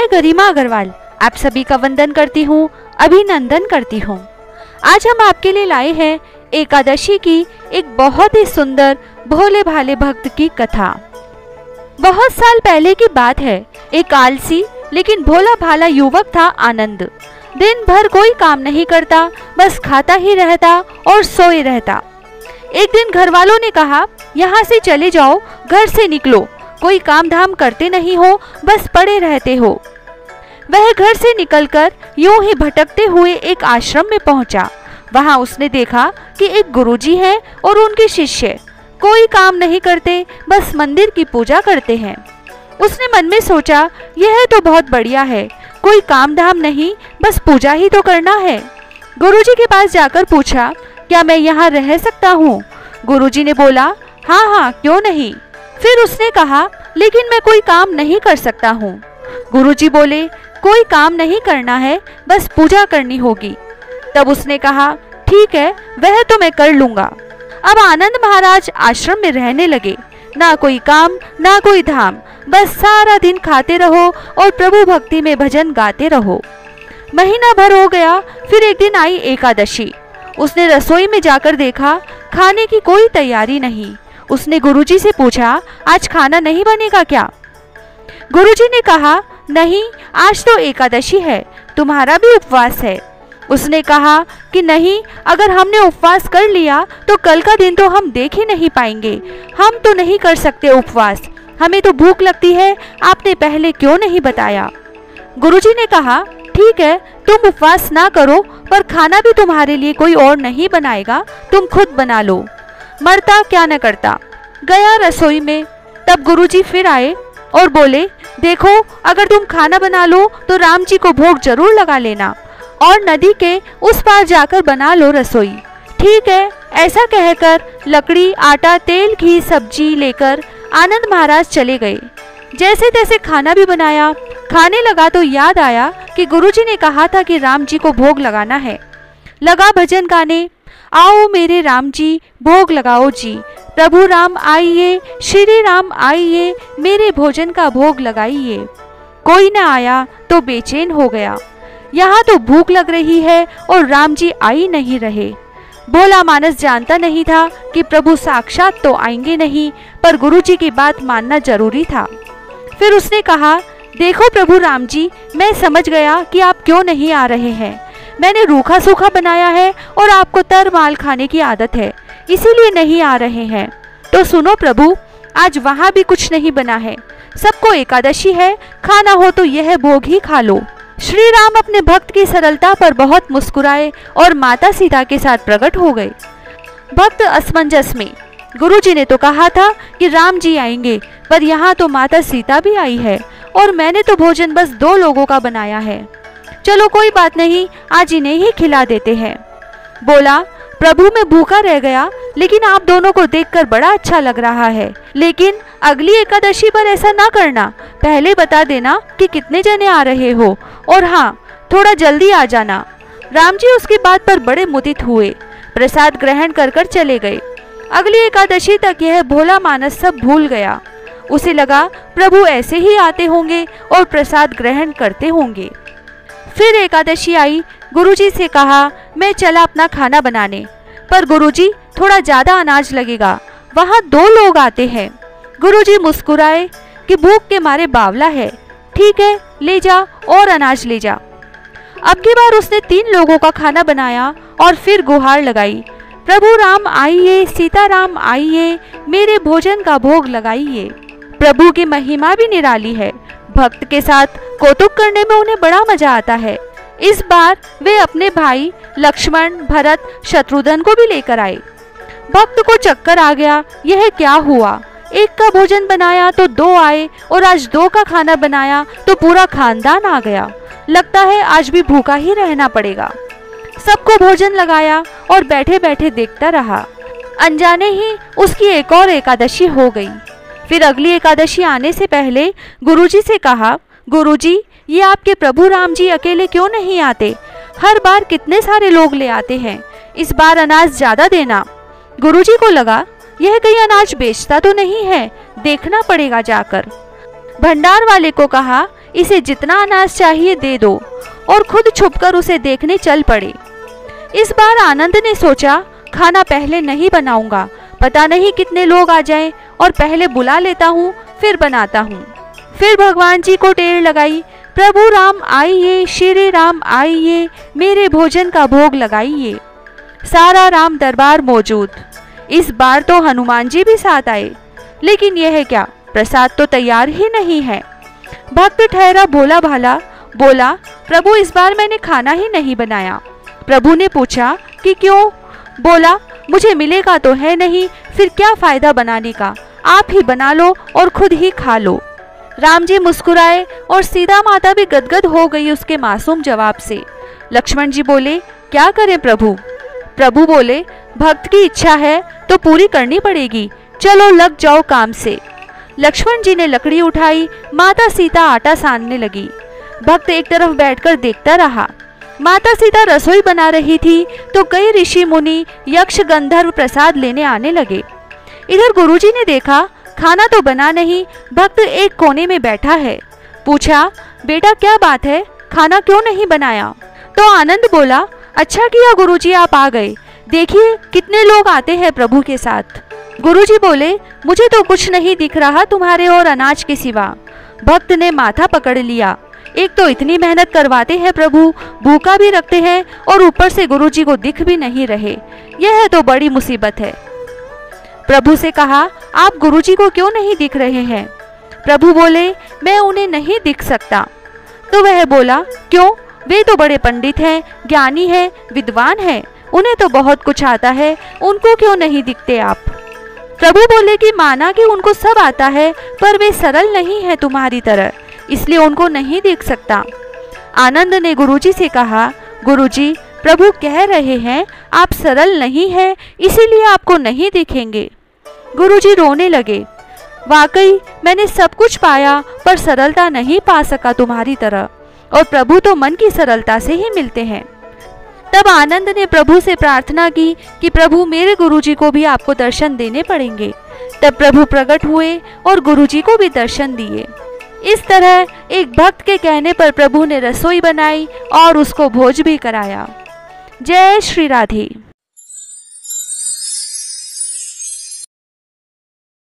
मैं गरिमा अग्रवाल आप सभी का वंदन करती हूँ, अभिनंदन करती हूँ। आज हम आपके लिए लाए हैं एकादशी की एक बहुत ही सुंदर भोले भाले भक्त की कथा। बहुत साल पहले की बात है। एक आलसी लेकिन भोला भाला युवक था आनंद। दिन भर कोई काम नहीं करता, बस खाता ही रहता और सोए रहता। एक दिन घर वालों ने कहा, यहाँ से चले जाओ, घर से निकलो, कोई काम धाम करते नहीं हो, बस पड़े रहते हो। वह घर से निकलकर यूं ही भटकते हुए एक आश्रम में पहुंचा। वहां उसने देखा कि एक गुरुजी है और उनके शिष्य कोई काम नहीं करते, बस मंदिर की पूजा करते हैं। उसने मन में सोचा, यह तो बहुत बढ़िया है, कोई काम धाम नहीं, बस पूजा ही तो करना है। गुरुजी के पास जाकर पूछा, क्या मैं यहाँ रह सकता हूँ? गुरुजी ने बोला, हाँ हाँ, क्यों नहीं। फिर उसने कहा, लेकिन मैं कोई काम नहीं कर सकता हूँ। गुरुजी बोले, कोई काम नहीं करना है, बस पूजा करनी होगी। तब उसने कहा, ठीक है, वह तो मैं कर लूंगा। अब आनंद महाराज आश्रम में रहने लगे। ना कोई काम, ना कोई धाम, बस सारा दिन खाते रहो और प्रभु भक्ति में भजन गाते रहो। महीना भर हो गया। फिर एक दिन आई एकादशी। उसने रसोई में जाकर देखा, खाने की कोई तैयारी नहीं। उसने गुरुजी से पूछा, आज खाना नहीं बनेगा क्या? गुरुजी ने कहा, नहीं, आज तो एकादशी है, तुम्हारा भी उपवास है। उसने कहा कि नहीं, अगर हमने उपवास कर लिया तो कल का दिन तो हम देख ही नहीं पाएंगे। हम तो नहीं कर सकते उपवास, हमें तो भूख लगती है, आपने पहले क्यों नहीं बताया? गुरुजी ने कहा, ठीक है, तुम उपवास ना करो, पर खाना भी तुम्हारे लिए कोई और नहीं बनाएगा, तुम खुद बना लो। मरता क्या न करता। गया रसोई में। तब गुरुजी फिर आए और बोले, देखो, अगर तुम खाना बना लो तो राम जी को भोग जरूर लगा लेना और नदी के उस पार जाकर बना लो रसोई। ठीक है, ऐसा कहकर लकड़ी, आटा, तेल, घी, सब्जी लेकर आनंद महाराज चले गए। जैसे तैसे खाना भी बनाया। खाने लगा तो याद आया कि गुरुजी ने कहा था कि राम जी को भोग लगाना है। लगा भजन गाने, आओ मेरे राम जी, भोग लगाओ जी, प्रभु राम आइए, श्री राम आइए, मेरे भोजन का भोग लगाइए। कोई न आया तो बेचैन हो गया। यहाँ तो भूख लग रही है और राम जी आ ही नहीं रहे। भोला मानस जानता नहीं था कि प्रभु साक्षात तो आएंगे नहीं, पर गुरुजी की बात मानना जरूरी था। फिर उसने कहा, देखो प्रभु राम जी, मैं समझ गया कि आप क्यों नहीं आ रहे हैं। मैंने रूखा सूखा बनाया है और आपको तर माल खाने की आदत है, इसीलिए नहीं आ रहे हैं। तो सुनो प्रभु, आज वहाँ भी कुछ नहीं बना है। सबको एकादशी है, खाना हो तो यह भोग ही खा लो। श्री राम अपने भक्त की सरलता पर बहुत मुस्कुराए और माता सीता के साथ प्रकट हो गए। भक्त असमंजस में। गुरुजी ने तो कहा था कि राम जी आएंगे, पर यहाँ तो माता सीता भी आई है और मैंने तो भोजन बस 2 लोगों का बनाया है। चलो कोई बात नहीं, आज इन्हें ही खिला देते हैं। बोला, प्रभु मैं भूखा रह गया, लेकिन आप दोनों को देखकर बड़ा अच्छा लग रहा है। लेकिन अगली एकादशी पर ऐसा ना करना, पहले बता देना कि कितने जने आ रहे हो, और हाँ, थोड़ा जल्दी आ जाना। राम जी उसकी बात पर बड़े मुदित हुए, प्रसाद ग्रहण कर कर चले गए। अगली एकादशी तक यह भोला मानस सब भूल गया। उसे लगा प्रभु ऐसे ही आते होंगे और प्रसाद ग्रहण करते होंगे। फिर एकादशी आई। गुरुजी से कहा, मैं चला अपना खाना बनाने, पर गुरुजी थोड़ा ज्यादा अनाज लगेगा, वहाँ 2 लोग आते हैं। गुरुजी मुस्कुराए कि भूख के मारे बावला है। ठीक है, ले जा और अनाज ले जा। अब की बार उसने 3 लोगों का खाना बनाया और फिर गुहार लगाई, प्रभु राम आइए, सीता राम आइए, मेरे भोजन का भोग लगाइए। प्रभु की महिमा भी निराली है। भक्त के साथ कौतुक करने में उन्हें बड़ा मजा आता है। इस बार वे अपने भाई लक्ष्मण, भरत, शत्रुघ्न को भी लेकर आए। भक्त को चक्कर आ गया, यह क्या हुआ? एक का भोजन बनाया तो 2 आए और आज 2 का खाना बनाया तो पूरा खानदान आ गया। लगता है आज भी भूखा ही रहना पड़ेगा। सबको भोजन लगाया और बैठे बैठे देखता रहा। अनजाने ही उसकी एक और एकादशी हो गई। फिर अगली एकादशी आने से पहले गुरुजी से कहा, गुरुजी, ये आपके प्रभु राम जी अकेले क्यों नहीं आते? हर बार कितने सारे लोग ले आते हैं, इस बार अनाज ज्यादा देना। गुरुजी को लगा यह कहीं अनाज बेचता तो नहीं है, देखना पड़ेगा जाकर। भंडार वाले को कहा, इसे जितना अनाज चाहिए दे दो और खुद छुपकर उसे देखने चल पड़े। इस बार आनंद ने सोचा, खाना पहले नहीं बनाऊंगा, पता नहीं कितने लोग आ जाएं, और पहले बुला लेता हूँ फिर बनाता हूँ। फिर भगवान जी को टेर लगाई, प्रभु राम आइए, श्री राम आइए, मेरे भोजन का भोग लगाइए। सारा राम दरबार मौजूद। इस बार तो हनुमान जी भी साथ आए, लेकिन यह है क्या, प्रसाद तो तैयार ही नहीं है। भक्त ठहरा भोला भाला, बोला, प्रभु इस बार मैंने खाना ही नहीं बनाया। प्रभु ने पूछा कि क्यों? बोला, मुझे मिलेगा तो है नहीं, फिर क्या फायदा बनाने का, आप ही बना लो और खुद ही खा लो। राम जी मुस्कुराए और सीता माता भी गदगद हो गई उसके मासूम जवाब से। लक्ष्मण जी बोले, क्या करें प्रभु? प्रभु बोले, भक्त की इच्छा है तो पूरी करनी पड़ेगी, चलो लग जाओ काम से। लक्ष्मण जी ने लकड़ी उठाई, माता सीता आटा सानने लगी। भक्त एक तरफ बैठकर देखता रहा। माता सीता रसोई बना रही थी तो कई ऋषि मुनि यक्ष गंधर्व प्रसाद लेने आने लगे। इधर गुरुजी ने देखा खाना तो बना नहीं, भक्त एक कोने में बैठा है। पूछा, बेटा क्या बात है, खाना क्यों नहीं बनाया? तो आनंद बोला, अच्छा किया गुरुजी आप आ गए, देखिए कितने लोग आते हैं प्रभु के साथ। गुरुजी बोले, मुझे तो कुछ नहीं दिख रहा तुम्हारे और अनाज के सिवा। भक्त ने माथा पकड़ लिया, एक तो इतनी मेहनत करवाते हैं प्रभु, भूखा भी रखते हैं और ऊपर से गुरुजी को दिख भी नहीं रहे, यह तो बड़ी मुसीबत है। प्रभु से कहा, आप गुरुजी को क्यों नहीं दिख रहे हैं? प्रभु बोले, मैं उन्हें नहीं दिख सकता। तो वह बोला, क्यों? वे तो बड़े पंडित हैं, ज्ञानी हैं, विद्वान हैं, उन्हें तो बहुत कुछ आता है, उनको क्यों नहीं दिखते आप? प्रभु बोले कि माना कि उनको सब आता है, पर वे सरल नहीं है तुम्हारी तरह, इसलिए उनको नहीं देख सकता। आनंद ने गुरुजी से कहा, गुरुजी प्रभु कह रहे हैं आप सरल नहीं हैं, इसीलिए आपको नहीं दिखेंगे। गुरुजी रोने लगे, वाकई मैंने सब कुछ पाया पर सरलता नहीं पा सका तुम्हारी तरह, और प्रभु तो मन की सरलता से ही मिलते हैं। तब आनंद ने प्रभु से प्रार्थना की कि प्रभु मेरे गुरुजी को भी आपको दर्शन देने पड़ेंगे। तब प्रभु प्रकट हुए और गुरुजी को भी दर्शन दिए। इस तरह एक भक्त के कहने पर प्रभु ने रसोई बनाई और उसको भोज भी कराया। जय श्री राधे।